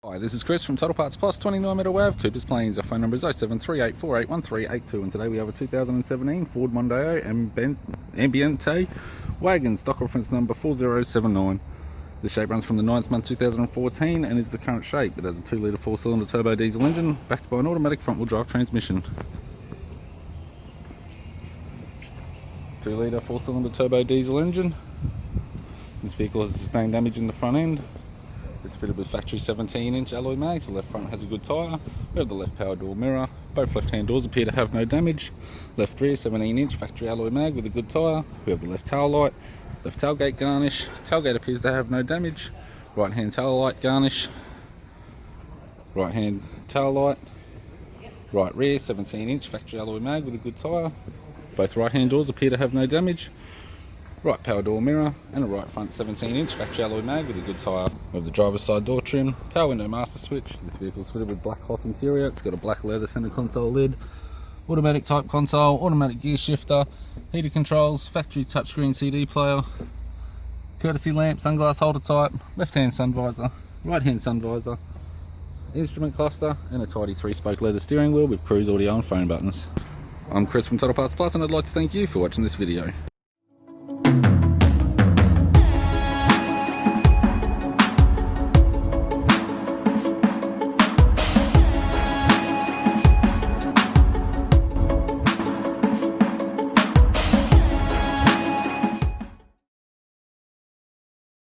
Hi, this is Chris from Total Parts Plus, 29 Meadow Ave, Cooper's Plains. Our phone number is 0738481382, and today we have a 2017 Ford Mondeo Ambiente wagon, stock reference number 4079. The shape runs from the 9th month 2014 and is the current shape. It has a 2 litre 4-cylinder turbo diesel engine backed by an automatic front wheel drive transmission. 2 litre 4-cylinder turbo diesel engine. This vehicle has sustained damage in the front end. It's fitted with factory 17-inch alloy mags. The left front has a good tyre. We have the left power door mirror. Both left-hand doors appear to have no damage. Left rear 17-inch factory alloy mag with a good tyre. We have the left tail light. Left tailgate garnish. Tailgate appears to have no damage. Right-hand tail light garnish. Right-hand tail light. Right rear 17-inch factory alloy mag with a good tyre. Both right-hand doors appear to have no damage. Right power door mirror and a right front 17-inch factory alloy mag with a good tyre. We have the driver's side door trim, power window master switch. This vehicle is fitted with black cloth interior. It's got a black leather centre console lid, automatic type console, automatic gear shifter, heater controls, factory touchscreen CD player, courtesy lamp, sunglass holder type, left hand sun visor, right hand sun visor, instrument cluster and a tidy 3-spoke leather steering wheel with cruise audio and phone buttons. I'm Chris from Total Parts Plus, and I'd like to thank you for watching this video.